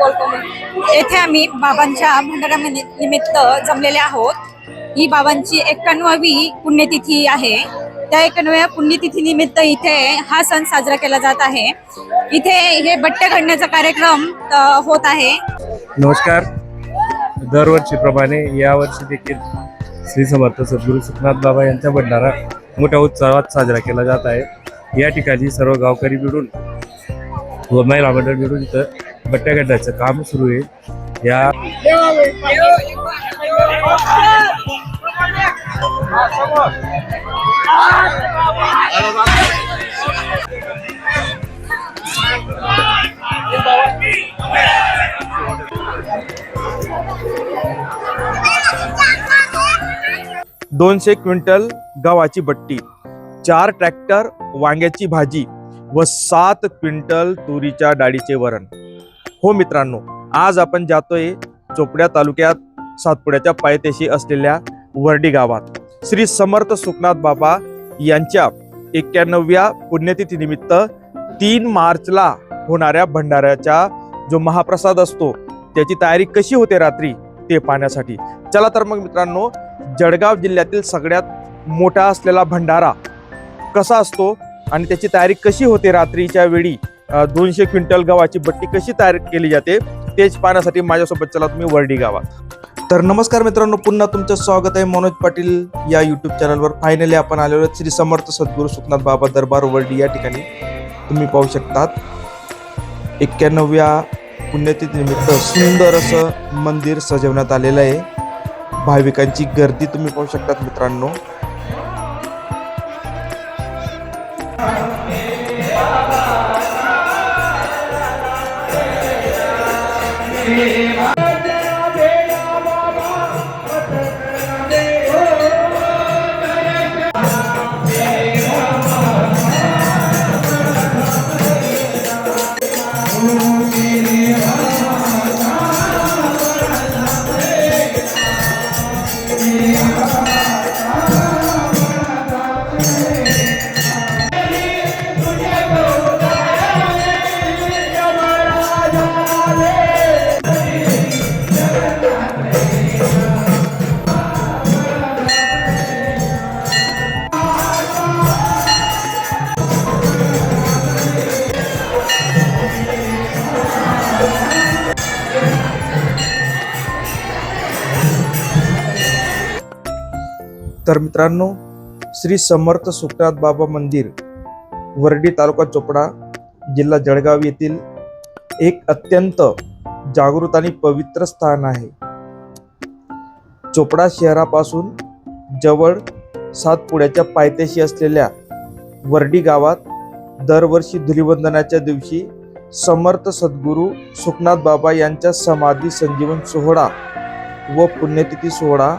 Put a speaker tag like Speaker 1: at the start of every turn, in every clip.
Speaker 1: येथे आम्ही बाबांच्या भंडारा निमित्त जमलेले आहोत। ही बाबांची 91वी पुण्यतिथी आहे। त्या 91व्या पुण्यतिथी निमित्त इथे हा सण साजरा केला जात आहे। इथे हे बट्टे घडण्याचा कार्यक्रम होत आहे।
Speaker 2: नमस्कार। दरवर्षीप्रमाणे यावर्षी देखील श्री समर्थ सद्गुरू सुखनाथ बाबा यांचा भंडारा मोठ्या उत्साहात साजरा केला जात आहे। या ठिकाणी सर्व गावकरी मिळून व महिला मंडळ मिळून इथं बट्ट्या घडण्याचं काम सुरू आहे। या
Speaker 3: $200 क्विंटल गव्हाची बट्टी, 4 ट्रॅक्टर वांग्याची भाजी व 7 क्विंटल तुरीच्या डाळीचे वरण। हो मित्रांनो, आज आपण जातोय चोपड्या तालुक्यात सातपुड्याच्या पायथ्याशी असलेल्या वर्डी गावात श्री समर्थ सुखनाथ बाबा यांच्या 91व्या पुण्यतिथी निमित्त 3 मार्चला होणाऱ्या भंडाऱ्याचा जो महाप्रसाद असतो त्याची तयारी कशी होते रात्री ते पाहण्यासाठी चला तर मग मित्रांनो, जळगाव जिल्ह्यातील सगळ्यात मोठा असलेला भंडारा कसा असतो आणि त्याची तयारी कशी होते रात्रीच्या वेळी 200 क्विंटल गव्हाची बट्टी कशी तयार केली जाते तेच पाहण्यासाठी माझ्यासोबत चला तुम्ही वर्डी गावात। तर नमस्कार मित्रांनो, पुन्हा तुमचं स्वागत आहे मनोज पाटील या यूट्यूब चॅनलवर। फायनली आपण आलेलो आहोत श्री समर्थ सद्गुरू सुखनाथ बाबा दरबार वर्डी या ठिकाणी। तुम्ही पाहू शकतात 91व्या पुण्यतिथी निमित्त सुंदर असं मंदिर सजवण्यात आलेलं आहे। भाविकांची गर्दी तुम्ही पाहू शकतात मित्रांनो। तर मित्रांनो, श्री समर्थ सुखनाथ बाबा मंदिर वर्डी तालुका चोपडा जिल्हा जळगाव येथील एक अत्यंत जागृत आणि पवित्र स्थान आहे। चोपडा शहरापासून जवळ सातपुड्याच्या पायथ्याशी असलेल्या वर्डी गावात दरवर्षी धुलीवंदनाच्या दिवशी समर्थ सद्गुरू सुखनाथ बाबा यांचा समाधी संजीवन सोहळा व पुण्यतिथी सोहळा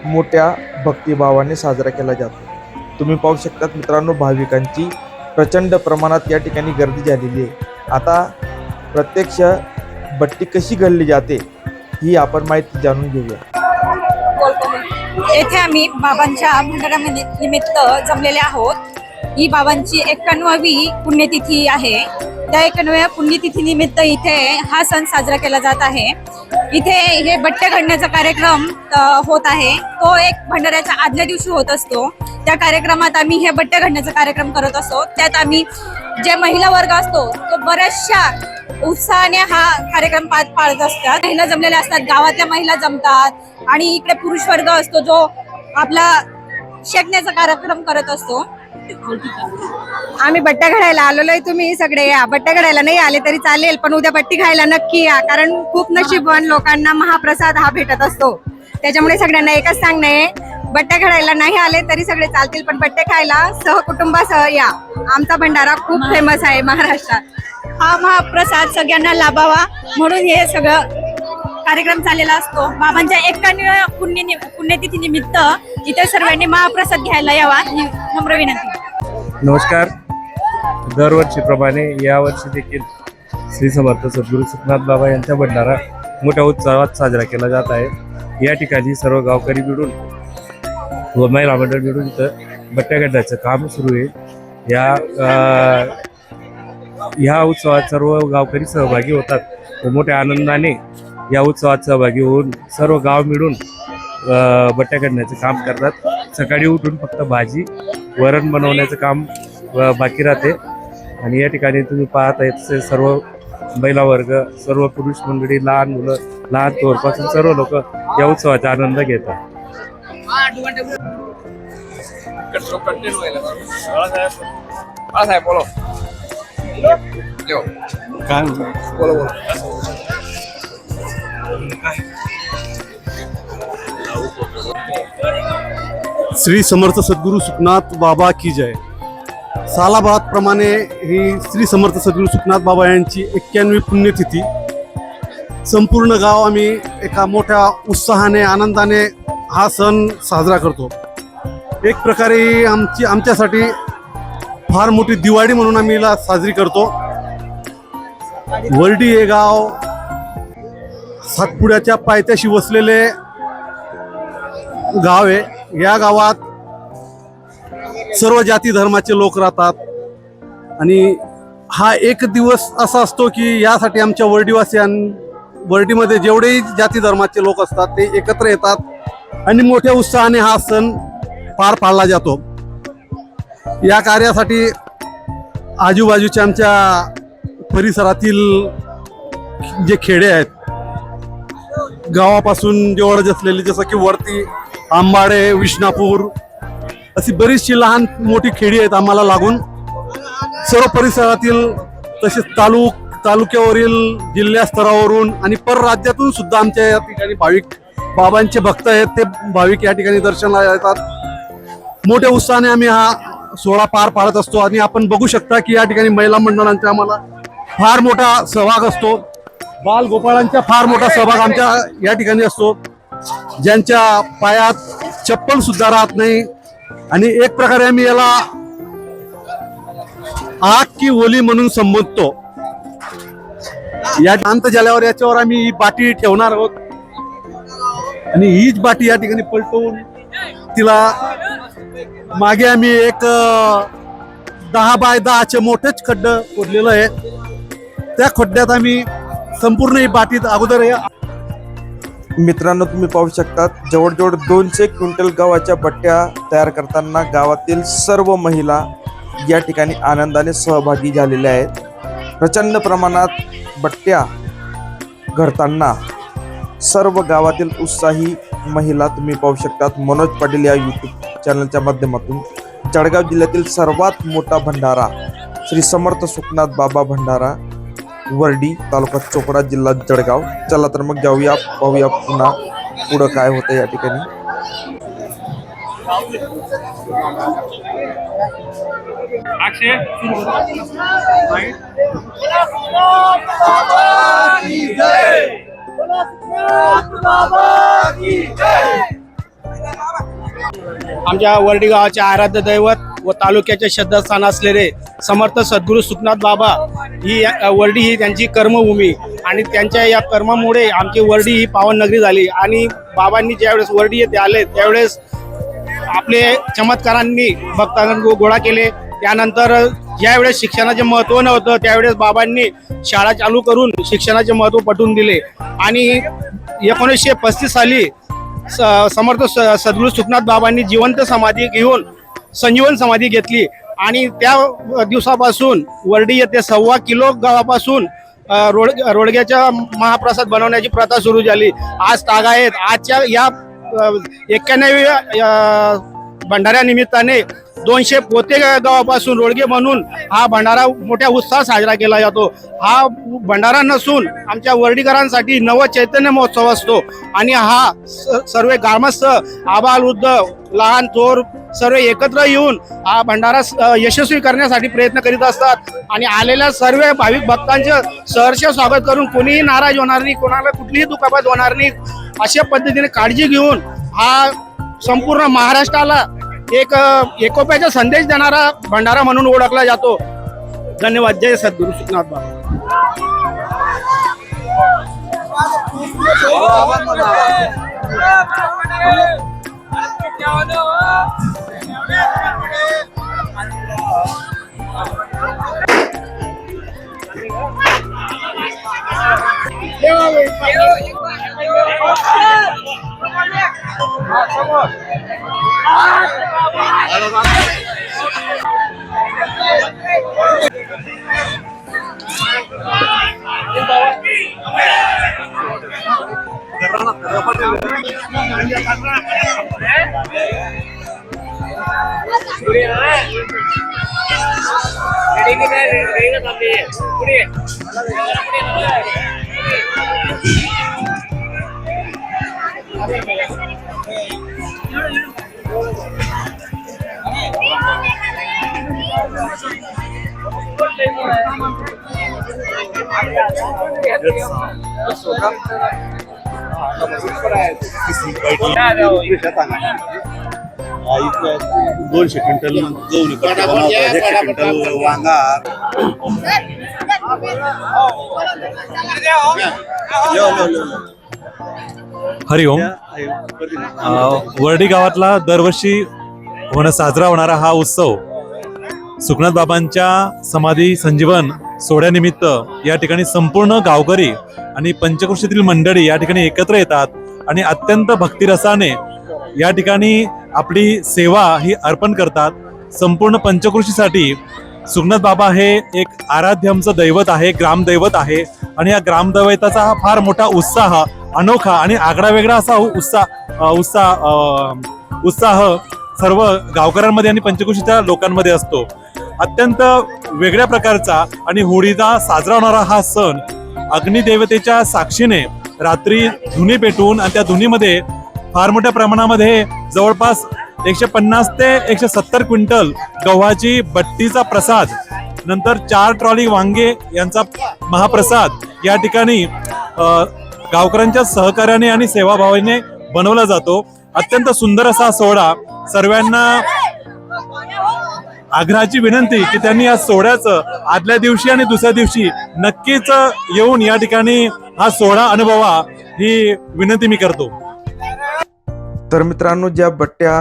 Speaker 3: मोठ्या भक्तिभावाने साजरा केला जातो। तुम्ही पाहू शकतात मित्रांनो, भाविकांची प्रचंड प्रमाणात या ठिकाणी गर्दी झालेली आहे। आता प्रत्यक्ष बट्टी कशी घडली जाते ही आपण माहिती जाणून घेऊया।
Speaker 1: येथे आम्ही बाबांच्या भंडारा निमित्त जमलेले आहोत। ही बाबांची 91वी पुण्यतिथी आहे। त्या 91व्या पुण्यतिथी निमित्त इथे हा सण साजरा केला जात आहे। इथे हे बट्टे घडण्याचा कार्यक्रम होत आहे। तो एक भंडाऱ्याच्या आदल्या दिवशी होत असतो। त्या कार्यक्रमात आम्ही हे बट्टे घडण्याचा कार्यक्रम करत असतो। त्यात आम्ही जे महिला वर्ग असतो तो बऱ्याचशा उत्साहाने हा कार्यक्रम पाळत असतात। महिला जमलेल्या असतात, गावातल्या महिला जमतात आणि इकडे पुरुष वर्ग असतो जो आपला शेकण्याचा कार्यक्रम करत असतो।
Speaker 4: आम्ही बट्ट्या घडायला आलेलो आहे। तुम्ही सगळे या। बट्ट्या घडायला नाही आले तरी चालेल, पण उद्या बट्टी खायला नक्की या, कारण खूप नशीबवान लोकांना महाप्रसाद हा भेटत असतो। त्याच्यामुळे सगळ्यांना एकच सांगणं आहे, बट्ट्या घडायला नाही आले तरी सगळे चालतील, पण बट्टे खायला सहकुटुंबासह या। आमचा भंडारा खूप फेमस आहे महाराष्ट्रात।
Speaker 1: हा महाप्रसाद सगळ्यांना लाभावा म्हणून हे सगळं कार्यक्रम चाललेला असतो। बाबांच्या 91व्या पुण्यतिथी निमित्त इथे सर्वांनी महाप्रसाद घ्यायला यावा ही नम्र विनंती।
Speaker 2: नमस्कार। दरवर्षीप्रमाणे यावर्षी देखील श्री समर्थ सद्गुरू सुखनाथ बाबा यांचा भंडारा मोठ्या उत्साहात साजरा केला जात आहे। या ठिकाणी सर्व गावकरी मिळून व महिला मंडळ मिळून इथं बट्ट्या घडण्याचं काम सुरू आहे। या उत्सवात सर्व गावकरी सहभागी होतात मोठ्या आनंदाने या उत्सवात सहभागी होऊन सर्व गाव मिळून बट्ट्या काढण्याचं काम करतात. सकाळी उठून फक्त भाजी वरण बनवण्याचं काम बाकी राहते. आणि या ठिकाणी तुम्ही पाहता येत सर्व महिला वर्ग, सर्व पुरुष मंडळी, लहान मुलं, लहान थोरपासून सर्व लोक या उत्सवाचा आनंद घेतात.
Speaker 5: श्री समर्थ सद्गुरू सुखनाथ बाबा की जय. सालाबाद प्रमाणे ही श्री समर्थ सद्गुरू सुखनाथ बाबा यांची 91वी पुण्यतिथी संपूर्ण गाव आम्ही एका मोठ्या उत्साहाने आनंदाने हा सण साजरा करतो. एक प्रकारे आमच्यासाठी फार मोठी दिवाळी म्हणून आम्ही हिला साजरी करतो. वर्डी हे गाव सातपुड्याच्या पायथ्याशी वसलेले गाव आहे. या गावात सर्व जाती धर्माचे लोक राहतात आणि हा एक दिवस असा असतो की यासाठी आमच्या वर्डीमध्ये जेवढेही जाती धर्माचे लोक असतात ते एकत्र येतात आणि मोठ्या उत्साहाने हा सण पार पाडला जातो. या कार्यासाठी आजूबाजूच्या आमच्या परिसरातील जे खेडे आहेत, गावापासून जवळच असलेली, जसं की वरती, आंबाडे, विष्णापूर, अशी बरीचशी लहान मोठी खेडी आहेत आम्हाला लागून. सर्व परिसरातील तसेच तालुक्यावरील, जिल्हा स्तरावरून आणि परराज्यातून सुद्धा आमच्या या ठिकाणी भाविक बाबांचे भक्त आहेत. ते भाविक या ठिकाणी दर्शनाला येतात. मोठ्या उत्साहाने आम्ही हा सोहळा पार पाडत असतो आणि आपण बघू शकता की या ठिकाणी महिला मंडळांचा आम्हाला फार मोठा सहभाग असतो. बालगोपाळांचा फार मोठा सहभाग आमच्या या ठिकाणी असतो, ज्यांच्या पायात चप्पल सुद्धा राहत नाही. आणि एक प्रकारे आम्ही याला आग की होली म्हणून संबोधतो. या अंत झाल्यावर याच्यावर आम्ही ही बाटी ठेवणार आहोत आणि हीच बाटी या ठिकाणी पलटवून तिला मागे आम्ही एक 10 बाय 10चे मोठेच खड्डं खोदलेलं आहे. त्या खड्ड्यात आम्ही संपूर्ण ही बाटीत अगोदर
Speaker 3: मित्रांनो, तुम्ही पाहू शकतात जवळजवळ 200 क्विंटल गव्हाच्या बट्ट्या तयार करताना गावातील सर्व महिला या ठिकाणी आनंदाने सहभागी झालेल्या आहेत. प्रचंड प्रमाणात बट्ट्या घडताना सर्व गावातील उत्साही महिला तुम्ही पाहू शकतात. मनोज पाटील या यूट्यूब चॅनलच्या माध्यमातून जळगाव जिल्ह्यातील सर्वात मोठा भंडारा श्री समर्थ सुखनाथ बाबा भंडारा, वर्डी, तालुका चोपडा, जिल्हा जळगाव. चला तर मग जाऊया, पाहूया पुन्हा पुढं काय होतं या ठिकाणी.
Speaker 6: आमच्या वर्डी गावाचे आराध्य दैवत व तालुक्याचे श्रद्धास्थान असलेले समर्थ सद्गुरू सुखनाथ बाबा ही वर्डी ही त्यांची कर्मभूमी आणि त्यांच्या या कर्मामुळे आमची वर्डी ही पावन नगरी झाली. आणि बाबांनी ज्यावेळेस वर्डी येथे आले त्यावेळेस आपले चमत्कारांनी भक्तांना गोळा केले. त्यानंतर ज्यावेळेस शिक्षणाचे महत्त्व नव्हतं त्यावेळेस बाबांनी शाळा चालू करून शिक्षणाचे महत्त्व पटवून दिले. आणि 1935 साली समर्थ सद्गुरू सुखनाथ बाबांनी जिवंत समाधी घेऊन संजीवन समाधी घेतली आणि त्या दिवसापासून वर्डी येथे 1.25 किलो गव्हापासून रोडग्याच्या महाप्रसाद बनवण्याची प्रथा सुरू झाली. आज तागायत आजच्या या 91व्या भंडाऱ्यानिमित्ताने 200 पोते गावापासून रोडगे बनवून हा भंडारा मोठ्या उत्साहात साजरा केला जातो. हा भंडारा नसून आमच्या वर्डीकरांसाठी नव चैतन्य महोत्सव असतो आणि हा सर्व ग्रामस्थ, आबालवृद्ध, लहान थोर सर्व एकत्र येऊन हा भंडारा यशस्वी करण्यासाठी प्रयत्न करीत असतात. आणि आलेल्या सर्व भाविक भक्तांचे सहर्ष स्वागत करून कोणीही नाराज होणार नाही, कोणाला कुठलीही दुखापत होणार नाही अशा पद्धतीने काळजी घेऊन हा संपूर्ण महाराष्ट्राला एक एकोप्याचा संदेश देणारा भंडारा म्हणून ओळखला जातो. धन्यवाद. जय सद्गुरू सुखनाथ बाबा.
Speaker 5: दोनशे क्विंटल गहू क्विंटल वांगा
Speaker 7: हरिओम. वर्डी गावातला दरवर्षी साजरा होणारा हा उत्सव सुखनाथ बाबांच्या समाधी संजीवन सोहळ्यानिमित्त या ठिकाणी संपूर्ण गावकरी आणि पंचक्रोशीतील मंडळी या ठिकाणी एकत्र येतात आणि अत्यंत भक्तिरसाने या ठिकाणी आपली सेवा ही अर्पण करतात. संपूर्ण पंचक्रोशीसाठी सुखनाथ बाबा हे एक आराध्य आमचं दैवत आहे, ग्रामदैवत आहे आणि या ग्रामदैवताचा हा फार मोठा उत्साह, अनोखा आणि आगळा वेगळा असा उत्साह सर्व गावकऱ्यांमध्ये आणि पंचक्रोशीच्या लोकांमध्ये असतो. अत्यंत वेगळ्या प्रकारचा आणि होळीचा साजरा होणारा हा सण अग्निदेवतेच्या साक्षीने रात्री धुनी पेटवून आणि त्या धुनीमध्ये फार मोठ्या प्रमाणामध्ये जवळपास 150 ते 170 क्विंटल गव्हाची बट्टीचा प्रसाद, नंतर 4 ट्रॉली वांगे यांचा महाप्रसाद या ठिकाणी गावकऱ्यांच्या सहकार्याने आणि सेवाभावाने बनवला जातो. अत्यंत सुंदर असा सोहळा. सर्वांना आग्रहाची विनंती की त्यांनी या सोहळ्याचं आदल्या दिवशी आणि दुसऱ्या दिवशी नक्कीच येऊन या ठिकाणी हा सोहळा अनुभवा ही विनंती मी करतो.
Speaker 3: तर मित्रांनो, ज्या बट्ट्या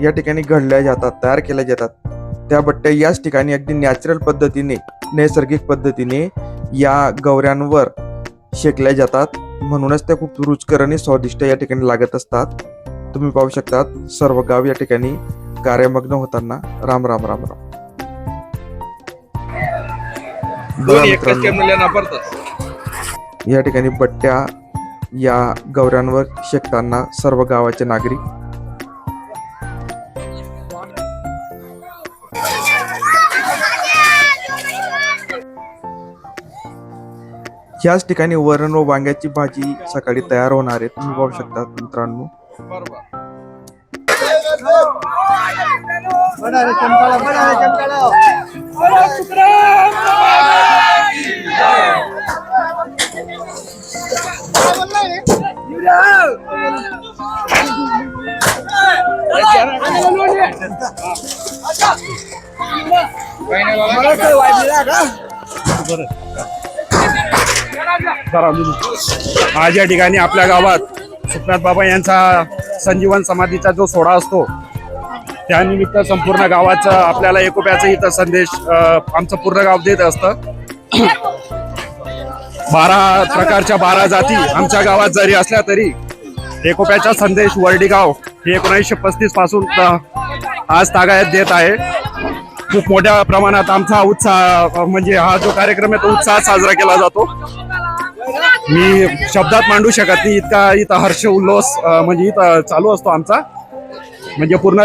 Speaker 3: या ठिकाणी घडल्या जातात, तयार केल्या जातात, त्या बट्ट्या याच ठिकाणी अगदी नॅचरल पद्धतीने, नैसर्गिक पद्धतीने या गवऱ्यांवर शेकल्या जातात. म्हणूनच त्या खूप रुचकर आणि स्वादिष्ट या ठिकाणी लागत असतात. तुम्ही पाहू शकतात सर्व गाव या ठिकाणी कार्यमग्न होताना. राम राम राम राम. या ठिकाणी बट्ट्या या गवऱ्यांवर शेकताना सर्व गावाचे नागरिक याच ठिकाणी वरण व वांग्याची भाजी सकाळी तयार होणार आहे. तुम्ही पाहू शकता मित्रांनो.
Speaker 6: आज या ठिकाणी आपल्या गावात सुखनाथ बाबा यांचा संजीवन समाधीचा जो सोहळा असतो त्यानिमित्त संपूर्ण गावाचं आपल्याला एकोप्याचा इथं संदेश आमचं पूर्ण गाव देत असतं. 12 प्रकारच्या 12 जाती आमच्या गावात जरी असल्या तरी एकोप्याचा संदेश वर्डी गाव हे 1935 पासून आज तागायत देत आहे. खूप मोठ्या प्रमाणात आमचा उत्साह म्हणजे हा जो कार्यक्रम आहे तो उत्साहात साजरा केला जातो. मी शब्दात मांडू शकत नाही इतका इथं हर्ष उल्हास म्हणजे इथं चालू असतो आमचा. म्हणजे पूर्ण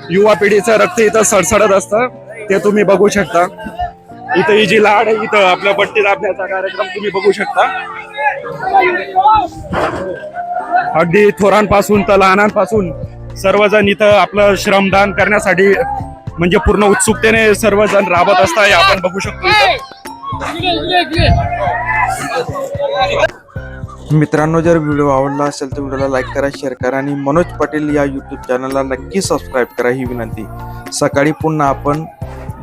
Speaker 6: युवा पिढीचं रक्त इथं सडसडत असतं. ते तुम्ही बघू शकता. इथं ही जी लाड आहे, इथं आपल्या बट्टी दाबण्याचा कार्यक्रम तुम्ही बघू शकता. अगदी थोरांपासून तर लहानांपासून सर्वजण इथं आपलं श्रमदान करण्यासाठी म्हणजे पूर्ण उत्सुकतेने सर्वजण राबत असतात. आपण बघू शकतो.
Speaker 3: मित्रांनो, जर व्हिडिओ आवडला असेल तर व्हिडिओला लाईक करा, शेअर करा आणि मनोज पाटील या यूट्यूब चॅनलला नक्की सबस्क्राईब करा ही विनंती. सकाळी पुन्हा आपण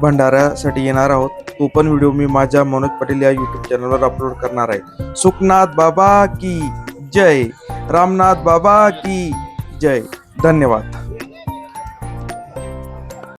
Speaker 3: भंडाऱ्यासाठी येणार आहोत. तो पण व्हिडिओ मी माझ्या मनोज पाटील या यूट्यूब चॅनलवर अपलोड करणार आहे. सुखनाथ बाबा की जय, रामनाथ बाबा की जय. धन्यवाद.